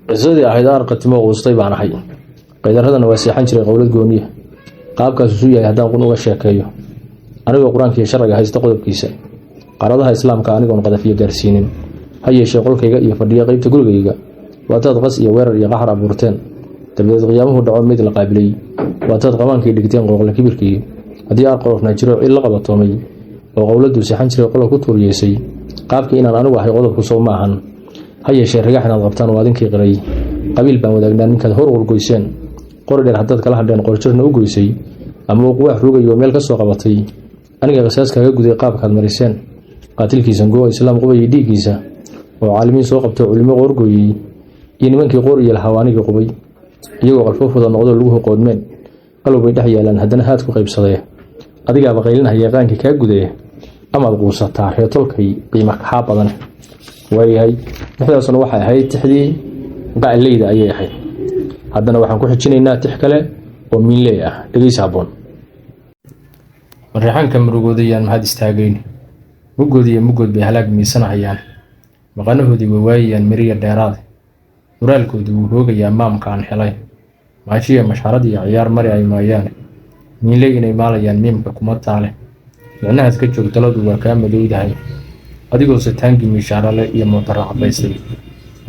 qisadii ahayd arqatimo quustay baan ahay qaydaradana waa seexan jiray qowlad gooniya qaabkaas uu yahay haddaan qun uga sheekeeyo anigoo quraanka iyo sharciga haysta qodobkiisa qaradaha islaamka anigoon qadafiyo gaarsiinin ha yeeshee qolkayga iyo fadhiya qaybta gurigayga waataad qas iyo weerar iyo qaxar abuurteen dabadeed qiyaamuhu dhaco mid la qaabilay waataad qabaankii dhigteen qooqle kibirkii haddii aad qorofna jiro cid la qabatoomay oo qowladuu seexan jiray qola ku tuuriyeysay qaabkii inaan anigu ahay qodobku soo maahan ha yeeshee rigax inaad qabtaan oo adinkii qiray qabiil baan wadaagnaa ninkaad hor urgoyseen qori dheer haddaad kala hadheen qorjirna u goysay ama uu quwaax rugayo meel ka soo qabatay aniga qisaas kaaga guday qaabkaad mariseen qaatilkiisa goo islaam qubayay dhiiggiisa oo caalimiin soo qabtay culimo qoorgooyey iyo nimankii qoor iyo lahawaanigii qubay iyagoo qalfoofooda noqdoo lagu hoqoodmeen qalow bay dhex yaalaan haddana haad ku qaybsadee adigaaba qaylinah yaqaankii kaa gudee amaad quusataa reetolkay qiima kaxaa badan waayahay tixdaasuna waxay ahayd tixdii gacalleyda ayay ahayd haddana waxaan ku xijinaynaa tix kale oo miinley ah dhegeysi habboon marreexanka murugoodayaan mahad istaagayn muggoodiiyo muggood bay halaag miisanahayaan maqanahoodii way waayayaan miriya dheeraade muraalkoodii wuu hoogayaa maamka aan helay maashiya mashaarad iyo ciyaar mari ay maayaane miinley inay maalayaan miimka kuma taale micnahaad ka joog taladu waa kaa madowdahay adigoo sataangii miishaarale iyo mootara cabaysay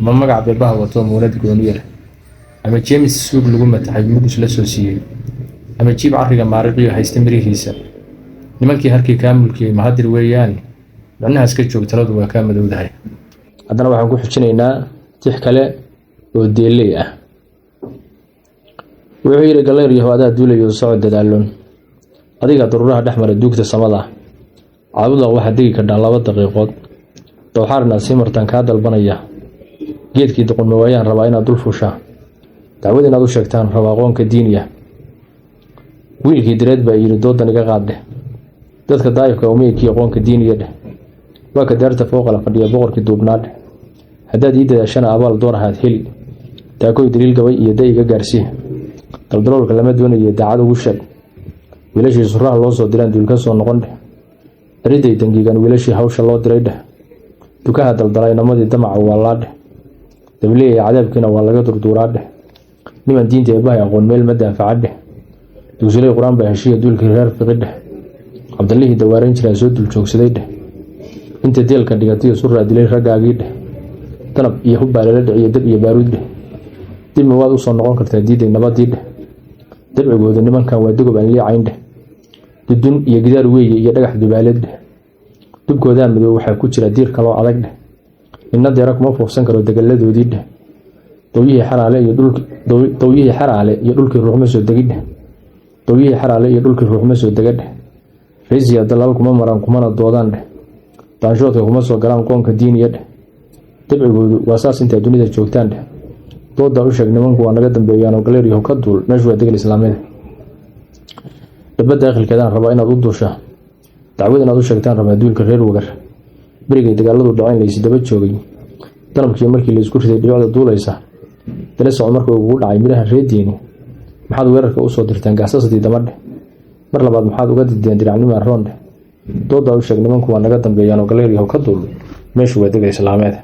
ama magac beebaha wato muunad gooniye leh ama jeemis suug lagu mataxay mugis la soo siiyey ama jiib carriga maariqiyo haysta mirihiisa nimankii harkii kaa mulkiyey mahadir weeyaane micnahaas ka joog taladu waa kaa madowdahay haddana waxaan ku xijinaynaa tix kale oo deelley ah wuxuu yidhi gallayr yahow adaa duulayo socod dadaaloon adiga daruuraha dhex mara duugta samada caabudaq waxaad degi kardhaa 2 daqiiqood dowxaar inaad sii martaan kaa dalbanaya geedkii doqonma waayaan rabaa inaad dul fushaa dacwad inaad u sheegtaan rabaa aqoonka diiniya wiilkii direed baa yidhi doodan iga qaaddheh dadka daa'ifka umeykii aqoonka diiniya dheh waa ka daarta fooqala fadhiya boqorkii duubnaadheh haddaad ii dadaashana abaal doonahaad heli taakoy daliil gabay iyo da iga gaarsii daldaloolka lama doonayo daacad ugu sheeg wiilashii suraha loo soo diraan duul ka soo noqon dheh eriday dangigan wiilashii hawsha loo diray dheh dukaha daldalaaynamadii damaca waa laadheh dabliya cadaabkiina waa laga durduuraa dheh niman diinta eebbahay aqoon meel ma daafaca dheh dugsuley qur-aan baa heshiya duulkii reer fiqi dheh cabdallihii dawaarayn jiraa soo dul joogsaday dheh inta deelka dhigatayo suraa dilay raggaagii dheh danab iyo hubbaa lala dhiciyo dab iyo baaruud dheh dibma waad u soo noqon kartaa diiday nabadii dheh dabcigooda nimankan waa dogob aan liicayn dheh dudun iyo gidaar weeye iyo dhagax dubaaleed dheh dubkoodaa madow waxaa ku jira diir kaloo adag dheh ninna deera kuma foofsan karo degaladoodii dheh dawyihii xaraale iyo dhulkii ruuxma soo degi dheh dawyihii xaraale iyo dhulkii ruuxma soo dega dheh raysiya dalaal kuma maraan kumana doodaan dheh daanshoodka kuma soo galaan qoonka diiniya dheh dabcigoodu waa saas intaa dunida joogtaan dheh doodaa u sheeg nimanku waa naga dambeeyaan oo galeeryahow ka duul meeshu waa degal islaamiyada dabadda akhilkeedaan rabaa inaad u duushaa dacwad inaad u sheegtaan rabaa duulka reer wagar berigay dagaaladu dhacayn laysi daba joogay danabkii markii laysku riday dhibicda duulaysa dala socod markuu ugu dhacay midhaha reediini maxaad weerarka u soo dirteen gaasasadii damadheh mar labaad maxaad uga dideen diracnima roondheh doodaa u sheeg nimanku waa naga dambeeyaan oo galeeryahow ka duul meeshu waa degal islaameed